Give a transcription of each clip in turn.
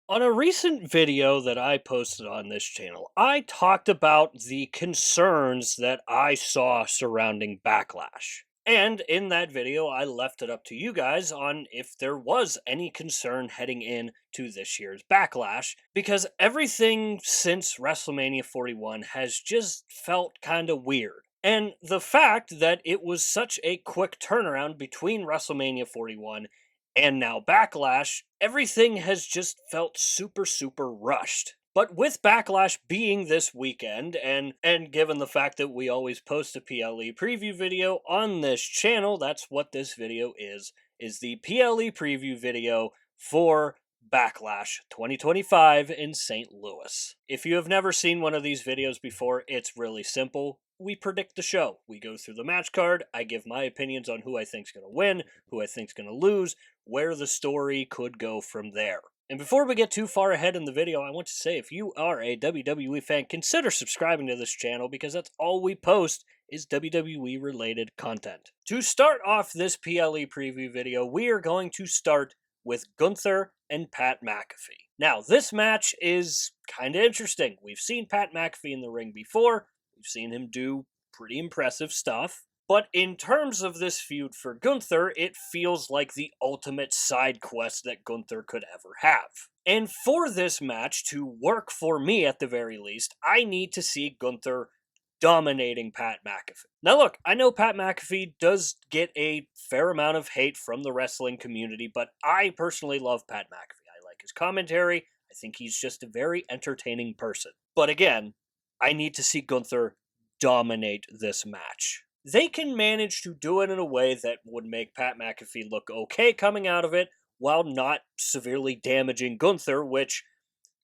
On a recent video that I posted on this channel, I talked about the concerns that I saw surrounding Backlash. And in that video, I left it up to you guys on if there was any concern heading in to this year's Backlash, because everything since WrestleMania 41 has just felt kind of weird. And the fact that it was such a quick turnaround between WrestleMania 41 and now Backlash, everything has just felt super rushed. But with Backlash being this weekend, and given the fact that we always post a PLE preview video on this channel, that's what this video is the PLE preview video for Backlash 2025 in St. Louis. If you have never seen one of these videos before, it's really simple. We predict the show. We go through the match card. I give my opinions on who I think's going to win, who I think's going to lose, where the story could go from there. And before we get too far ahead in the video, I want to say if you are a WWE fan, consider subscribing to this channel because that's all we post is WWE related content. To start off this PLE preview video, we are going to start with Gunther and Pat McAfee. Now, this match is kind of interesting. We've seen Pat McAfee in the ring before. We've seen him do pretty impressive stuff. But in terms of this feud for Gunther, it feels like the ultimate side quest that Gunther could ever have. And for this match to work for me at the very least, I need to see Gunther dominating Pat McAfee. Now look, I know Pat McAfee does get a fair amount of hate from the wrestling community, but I personally love Pat McAfee. I like his commentary. I think he's just a very entertaining person. But again, I need to see Gunther dominate this match. They can manage to do it in a way that would make Pat McAfee look okay coming out of it while not severely damaging Gunther, which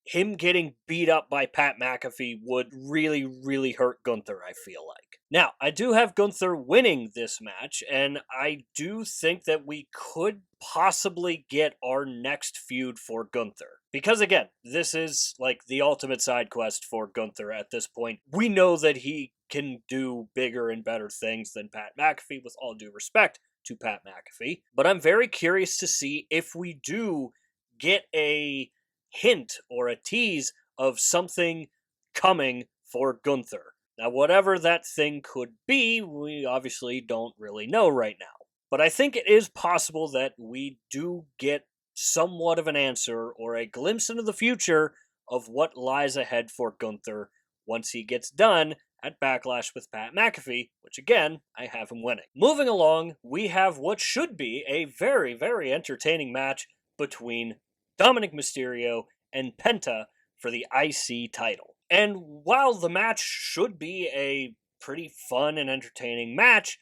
him getting beat up by Pat McAfee would really hurt Gunther, I feel like. Now, I do have Gunther winning this match, and I do think that we could possibly get our next feud for Gunther. Because again, this is like the ultimate side quest for Gunther at this point. We know that he can do bigger and better things than Pat McAfee, with all due respect to Pat McAfee. But I'm very curious to see if we do get a hint or a tease of something coming for Gunther. Now, whatever that thing could be, we obviously don't really know right now. But I think it is possible that we do get somewhat of an answer or a glimpse into the future of what lies ahead for Gunther once he gets done at Backlash with Pat McAfee, which again, I have him winning. Moving along, we have what should be a very entertaining match between Dominic Mysterio and Penta for the IC title. And while the match should be a pretty fun and entertaining match,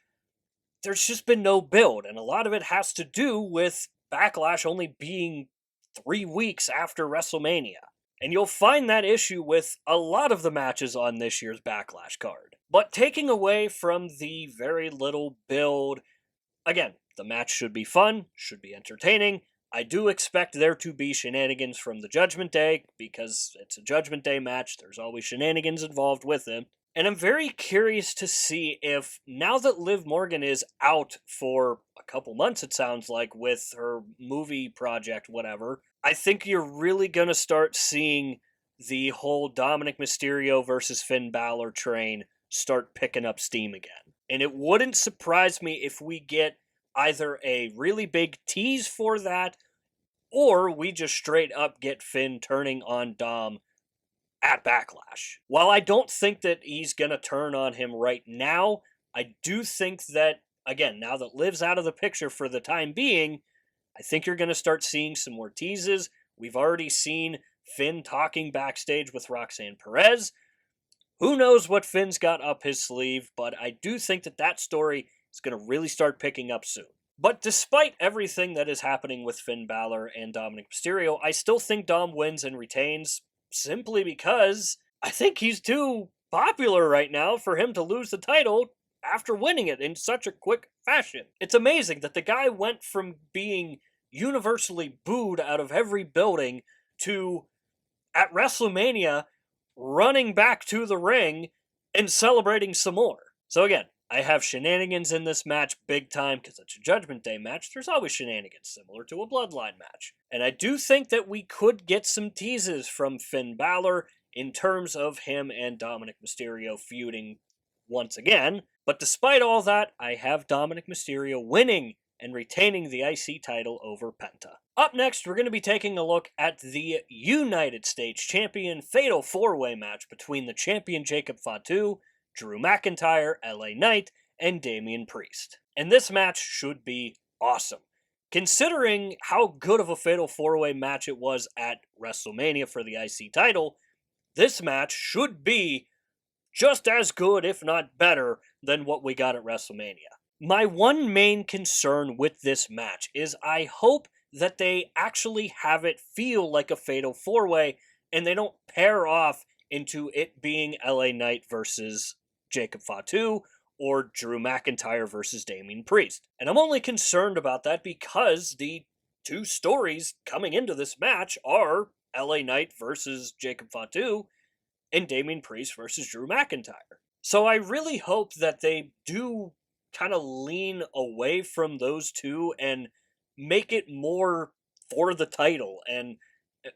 there's just been no build, and a lot of it has to do with Backlash only being 3 weeks after WrestleMania. And you'll find that issue with a lot of the matches on this year's Backlash card. But taking away from the very little build, again, the match should be fun, should be entertaining. I do expect there to be shenanigans from the Judgment Day, because it's a Judgment Day match, there's always shenanigans involved with it. And I'm very curious to see if, now that Liv Morgan is out for a couple months, it sounds like, with her movie project, whatever, I think you're really going to start seeing the whole Dominic Mysterio versus Finn Balor train start picking up steam again. And it wouldn't surprise me if we get either a really big tease for that, or we just straight up get Finn turning on Dom at Backlash. While I don't think that he's going to turn on him right now, I do think that, again, now that Liv's out of the picture for the time being, I think you're going to start seeing some more teases. We've already seen Finn talking backstage with Roxanne Perez. Who knows what Finn's got up his sleeve, but I do think that that story is going to really start picking up soon. But despite everything that is happening with Finn Balor and Dominic Mysterio, I still think Dom wins and retains, simply because I think he's too popular right now for him to lose the title after winning it in such a quick fashion. It's amazing that the guy went from being universally booed out of every building to, at WrestleMania, running back to the ring and celebrating some more. So again, I have shenanigans in this match big time because it's a Judgment Day match. There's always shenanigans similar to a Bloodline match. And I do think that we could get some teases from Finn Balor in terms of him and Dominic Mysterio feuding once again. But despite all that, I have Dominic Mysterio winning and retaining the IC title over Penta. Up next, we're going to be taking a look at the United States Champion Fatal 4-Way match between the champion Jacob Fatu, Drew McIntyre, LA Knight, and Damian Priest. And this match should be awesome. Considering how good of a Fatal 4-Way match it was at WrestleMania for the IC title, this match should be just as good, if not better, than what we got at WrestleMania. My one main concern with this match is I hope that they actually have it feel like a Fatal 4-Way and they don't pair off into it being LA Knight versus Jacob Fatu or Drew McIntyre versus Damian Priest. And I'm only concerned about that because the two stories coming into this match are LA Knight versus Jacob Fatu and Damian Priest versus Drew McIntyre. So I really hope that they do kind of lean away from those two and make it more for the title and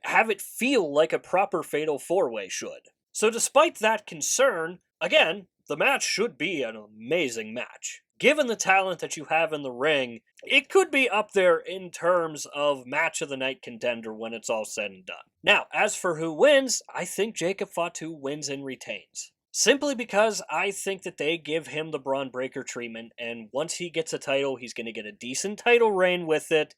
have it feel like a proper Fatal 4-Way should. So despite that concern, again, the match should be an amazing match. Given the talent that you have in the ring, it could be up there in terms of match of the night contender when it's all said and done. Now, as for who wins, I think Jacob Fatu wins and retains. Simply because I think that they give him the Braun Breaker treatment, and once he gets a title, he's going to get a decent title reign with it,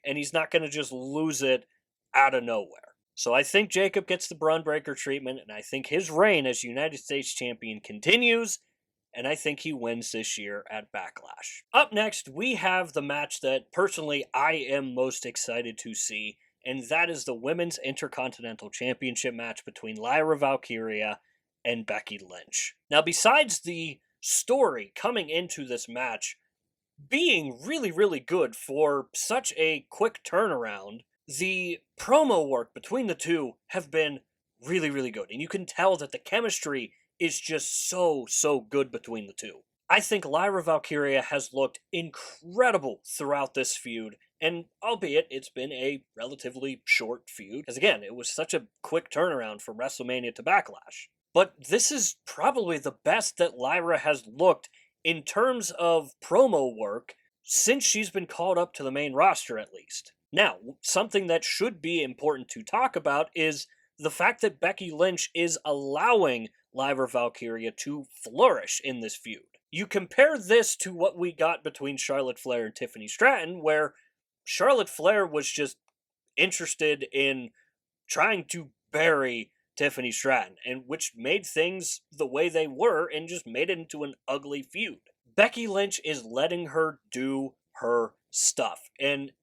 and he's not going to just lose it out of nowhere. So I think Jacob gets the Braun Breaker treatment, and I think his reign as United States Champion continues, and I think he wins this year at Backlash. Up next, we have the match that personally I am most excited to see, and that is the Women's Intercontinental Championship match between Lyra Valkyria and Becky Lynch. Now, besides the story coming into this match being really, really good for such a quick turnaround, the promo work between the two have been really, really good. And you can tell that the chemistry is just so good between the two. I think Lyra Valkyria has looked incredible throughout this feud, and albeit it's been a relatively short feud, because again, it was such a quick turnaround from WrestleMania to Backlash. But this is probably the best that Lyra has looked in terms of promo work since she's been called up to the main roster, at least. Now, something that should be important to talk about is the fact that Becky Lynch is allowing Lyra Valkyria to flourish in this feud. You compare this to what we got between Charlotte Flair and Tiffany Stratton, where Charlotte Flair was just interested in trying to bury Tiffany Stratton, and which made things the way they were and just made it into an ugly feud. Becky Lynch is letting her do her stuff, and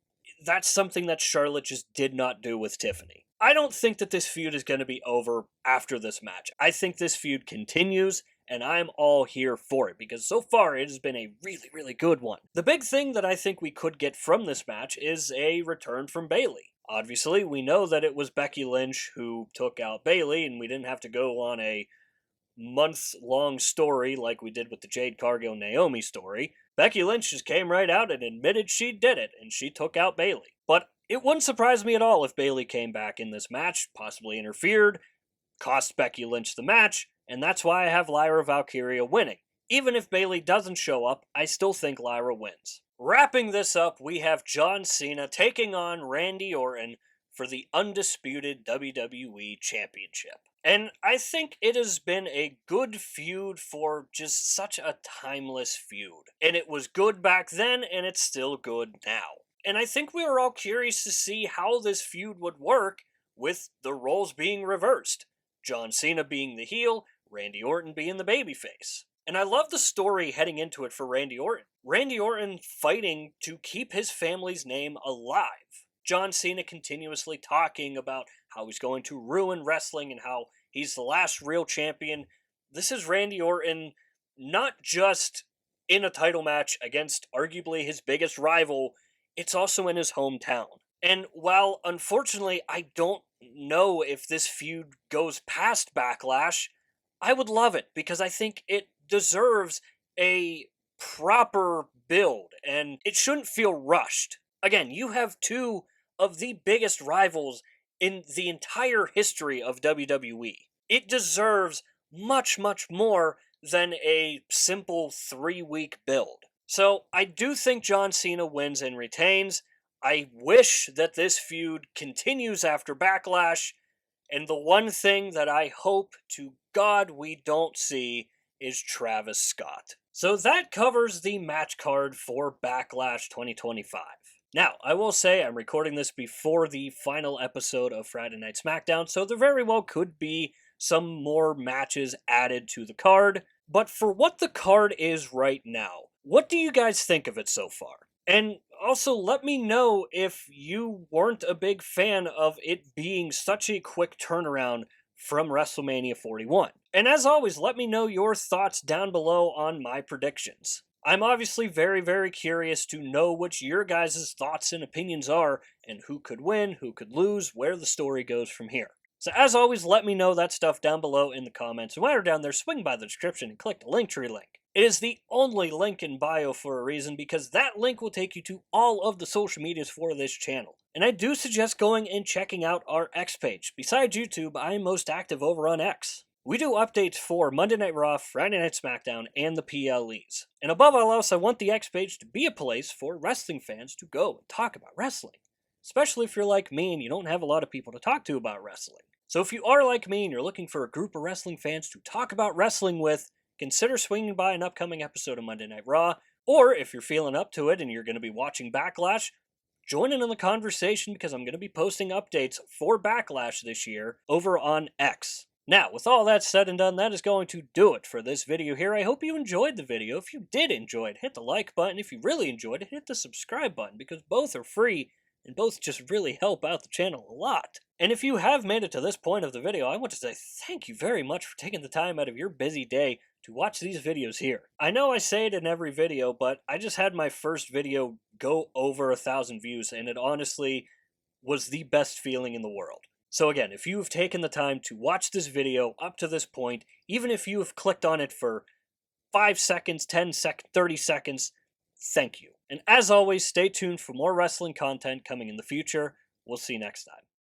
that's something that Charlotte just did not do with Tiffany. I don't think that this feud is going to be over after this match. I think this feud continues, and I'm all here for it, because so far it has been a really, really good one. The big thing that I think we could get from this match is a return from Bayley. Obviously, we know that it was Becky Lynch who took out Bayley, and we didn't have to go on a month-long story like we did with the Jade Cargill-Naomi story. Becky Lynch just came right out and admitted she did it, and she took out Bayley. But it wouldn't surprise me at all if Bayley came back in this match, possibly interfered, cost Becky Lynch the match, and that's why I have Lyra Valkyria winning. Even if Bayley doesn't show up, I still think Lyra wins. Wrapping this up, we have John Cena taking on Randy Orton for the undisputed WWE Championship. And I think it has been a good feud for just such a timeless feud. And it was good back then, and it's still good now. And I think we were all curious to see how this feud would work with the roles being reversed. John Cena being the heel, Randy Orton being the babyface. And I love the story heading into it for Randy Orton. Randy Orton fighting to keep his family's name alive. John Cena continuously talking about how he's going to ruin wrestling and how he's the last real champion. This is Randy Orton not just in a title match against arguably his biggest rival, it's also in his hometown. And while unfortunately I don't know if this feud goes past Backlash, I would love it because I think it deserves a proper build, and it shouldn't feel rushed. Again, you have two of the biggest rivals in the entire history of WWE. It deserves much, much more than a simple 3 week build. So I do think John Cena wins and retains. I wish that this feud continues after Backlash, and the one thing that I hope to God we don't see is Travis Scott. So that covers the match card for Backlash 2025. Now, I will say I'm recording this before the final episode of Friday Night SmackDown, so there very well could be some more matches added to the card. But for what the card is right now, what do you guys think of it so far? And also, let me know if you weren't a big fan of it being such a quick turnaround from WrestleMania 41. And as always, let me know your thoughts down below on my predictions. I'm obviously very, very curious to know what your guys' thoughts and opinions are, and who could win, who could lose, where the story goes from here. So as always, let me know that stuff down below in the comments. And while you're down there, swing by the description and click the Linktree link. It is the only link in bio for a reason, because that link will take you to all of the social medias for this channel. And I do suggest going and checking out our X page. Besides YouTube, I am most active over on X. We do updates for Monday Night Raw, Friday Night SmackDown, and the PLEs. And above all else, I want the X page to be a place for wrestling fans to go and talk about wrestling. Especially if you're like me and you don't have a lot of people to talk to about wrestling. So if you are like me and you're looking for a group of wrestling fans to talk about wrestling with, consider swinging by an upcoming episode of Monday Night Raw. Or if you're feeling up to it and you're going to be watching Backlash, join in on the conversation, because I'm going to be posting updates for Backlash this year over on X. Now, with all that said and done, that is going to do it for this video here. I hope you enjoyed the video. If you did enjoy it, hit the like button. If you really enjoyed it, hit the subscribe button, because both are free and both just really help out the channel a lot. And if you have made it to this point of the video, I want to say thank you very much for taking the time out of your busy day to watch these videos here. I know I say it in every video, but I just had my first video go over 1,000 views, and it honestly was the best feeling in the world. So again, if you have taken the time to watch this video up to this point, even if you have clicked on it for 5 seconds, 10 seconds, 30 seconds, thank you. And as always, stay tuned for more wrestling content coming in the future. We'll see you next time.